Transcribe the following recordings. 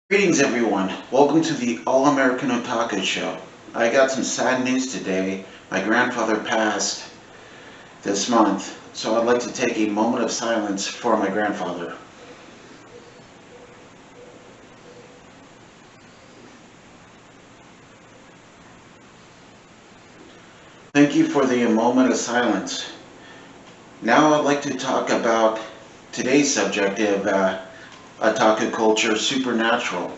Greetings everyone, welcome to the All-American Otaku show. I got some sad news today. My grandfather passed this month, so I'd like to take a moment of silence for my grandfather. Thank you for the moment of silence. Now I'd like to talk about today's subject of otaku culture, supernatural.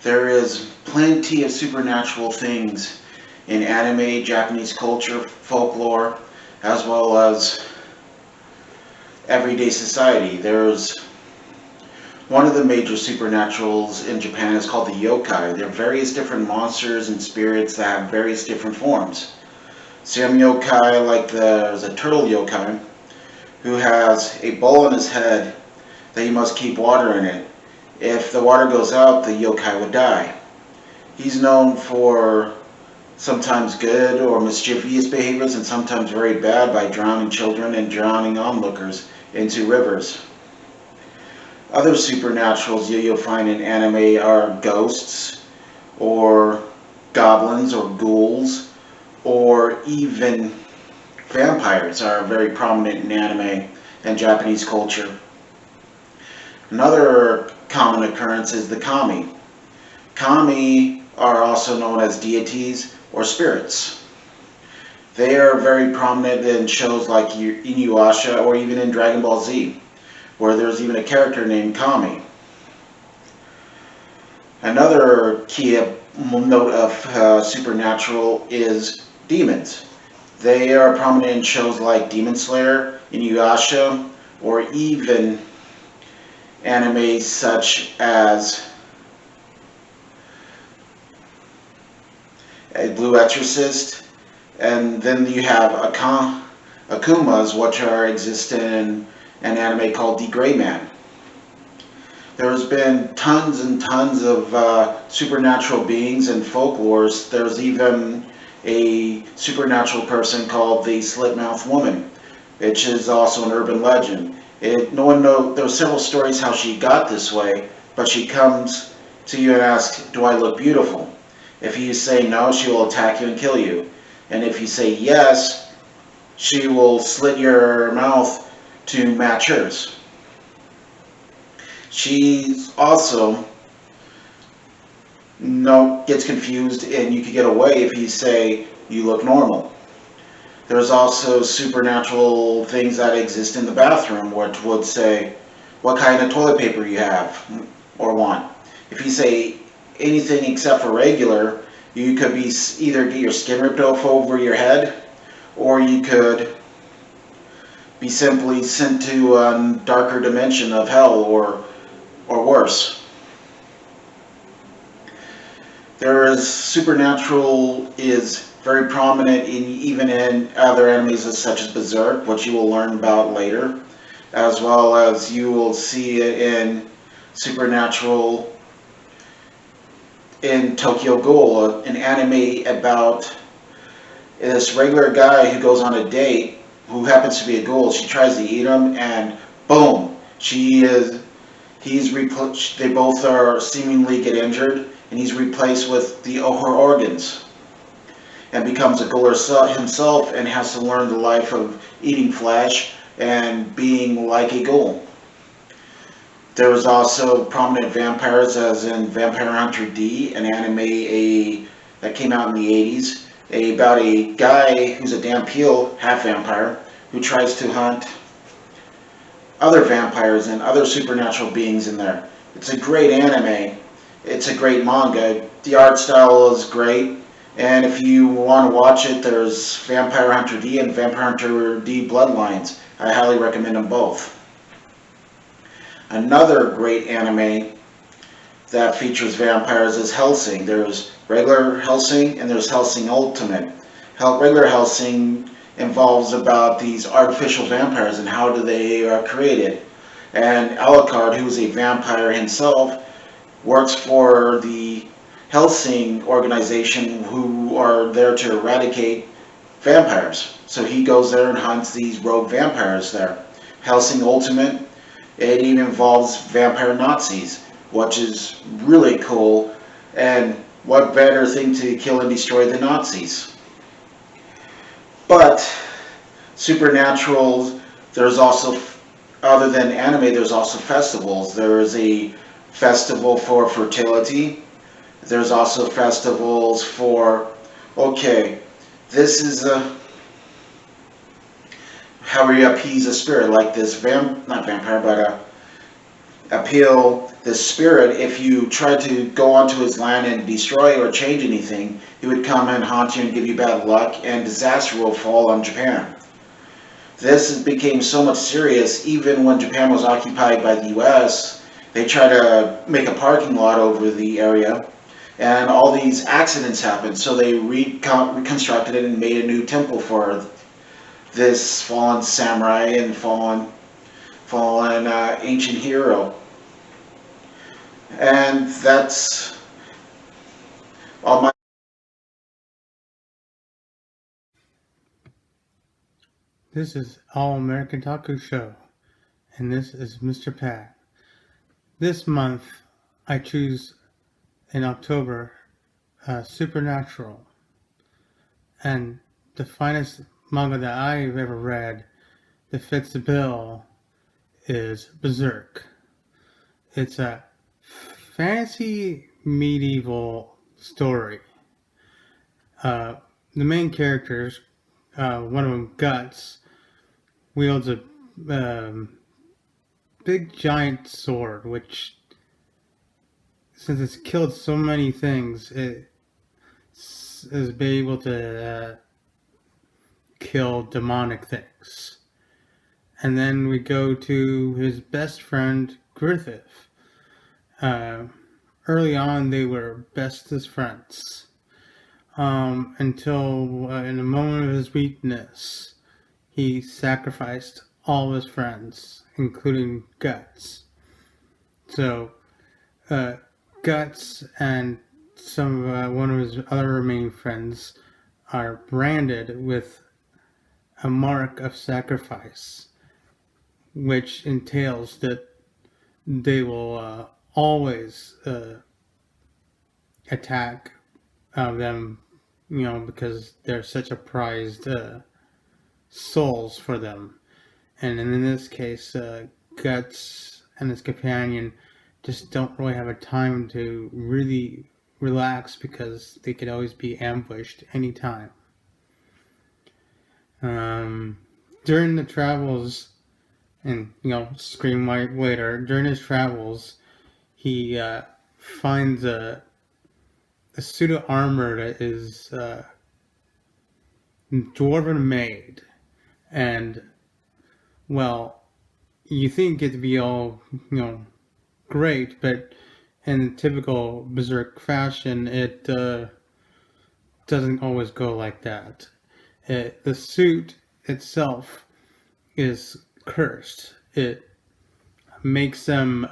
There is plenty of supernatural things in anime, Japanese culture, folklore, as well as everyday society. There's one of the major supernaturals in Japan is called the yokai. There are various different monsters and spirits that have various different forms. Some yokai, like there's a turtle yokai, who has a bowl on his head that you must keep water in it. If the water goes out, the yokai would die. He's known for sometimes good or mischievous behaviors and sometimes very bad by drowning children and drowning onlookers into rivers. Other supernaturals you'll find in anime are ghosts or goblins or ghouls or even vampires are very prominent in anime and Japanese culture. Another common occurrence is the kami. Kami are also known as deities or spirits. They are very prominent in shows like Inuyasha or even in Dragon Ball Z, where there's even a character named Kami. Another key note of supernatural is demons. They are prominent in shows like Demon Slayer, Inuyasha, or even anime such as a Blue Exorcist, and then you have Akumas, which are exist in an anime called The Gray Man. There's been tons and tons of supernatural beings and folklores. There's even a supernatural person called the Slit-Mouthed Woman, which is also an urban legend. No one knows. There are several stories how she got this way, but she comes to you and asks, "Do I look beautiful?" If you say no, she will attack you and kill you. And if you say yes, she will slit your mouth to match hers. She's also gets confused, and you could get away if you say you look normal. There's also supernatural things that exist in the bathroom, which would say what kind of toilet paper you have or want. If you say anything except for regular, you could be either get your skin ripped off over your head, or you could be simply sent to a darker dimension of hell or worse. There is supernatural is very prominent even in other animes such as Berserk, which you will learn about later, as well as you will see it in supernatural in Tokyo Ghoul, an anime about this regular guy who goes on a date who happens to be a ghoul. She tries to eat him, and boom, they both are seemingly get injured, and he's replaced with her organs, and becomes a ghoul himself, and has to learn the life of eating flesh and being like a ghoul. There was also prominent vampires, as in Vampire Hunter D, an anime that came out in the 80s, about a guy who's a Dampeel, half vampire, who tries to hunt other vampires and other supernatural beings in there. It's a great anime. It's a great manga. The art style is great. And if you want to watch it, there's Vampire Hunter D and Vampire Hunter D Bloodlines. I highly recommend them both. Another great anime that features vampires is Hellsing. There's regular Hellsing and there's Hellsing Ultimate. Regular Hellsing involves about these artificial vampires and how they are created. And Alucard, who's a vampire himself, works for the Hellsing organization, who are there to eradicate vampires. So he goes there and hunts these rogue vampires there. Hellsing Ultimate, it even involves vampire Nazis, which is really cool. And what better thing to kill and destroy the Nazis? But supernatural, there's also, other than anime, there's also festivals. There is a festival for fertility. There's also festivals for, okay, this is a, how you appease a spirit, like this not vampire, but appeal the spirit. If you try to go onto his land and destroy or change anything, he would come and haunt you and give you bad luck, and disaster will fall on Japan. This became so much serious, even when Japan was occupied by the US, they tried to make a parking lot over the area, and all these accidents happened, so they reconstructed it and made a new temple for this fallen samurai and fallen ancient hero. And that's all my. This is All-American Otaku Show, and this is Mr. Pat. This month, I choose in October Supernatural, and the finest manga that I've ever read that fits the bill is Berserk. It's a fantasy medieval story. Uh, the main characters, one of them, Guts, wields a big giant sword, which, since it's killed so many things, it is able to kill demonic things. And then we go to his best friend, Griffith. Early on, they were bestest friends. Until in a moment of his weakness, he sacrificed all his friends, including Guts. So, uh, Guts and one of his other remaining friends are branded with a mark of sacrifice, which entails that they will always attack them, because they're such a prized souls for them. And in this case, Guts and his companion just don't really have a time to really relax because they could always be ambushed anytime. Um, During the travels, and scream white later. During his travels, he finds a suit of armor that is dwarven made, and well, you think it'd be all great, but in typical Berserk fashion, it doesn't always go like that. The suit itself is cursed. It makes them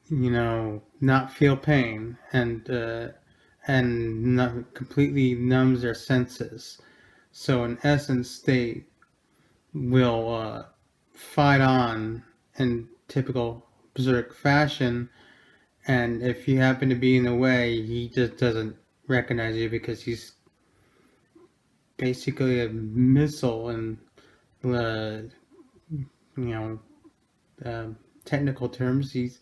not feel pain, and not completely numbs their senses. So in essence, they will fight on in typical Berserk fashion, and if you happen to be in the way, he just doesn't recognize you because he's basically a missile in uh, you know technical terms. He's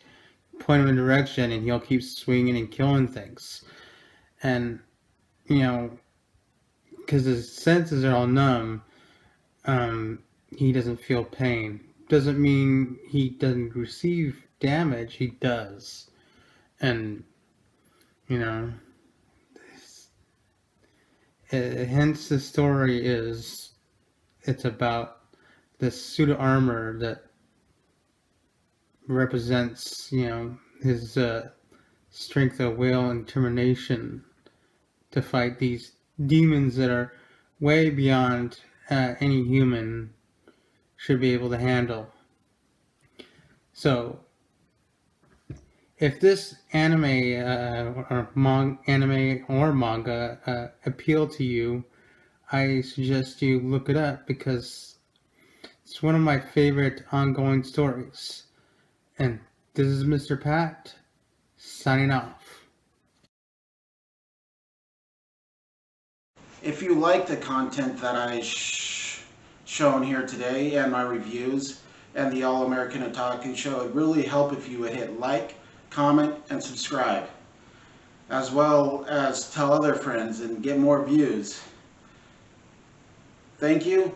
point him in a direction and he'll keep swinging and killing things. And, because his senses are all numb, he doesn't feel pain. Doesn't mean he doesn't receive damage, he does. And, you know, hence the story it's about this suit of armor that represents, his strength of will and determination to fight these demons that are way beyond any human should be able to handle. So, if this anime or manga appeal to you, I suggest you look it up because it's one of my favorite ongoing stories. And this is Mr. Pat, signing off. If you like the content that I shown here today and my reviews and the All-American Otaku show, it would really help if you would hit like, comment, and subscribe, as well as tell other friends and get more views. Thank you.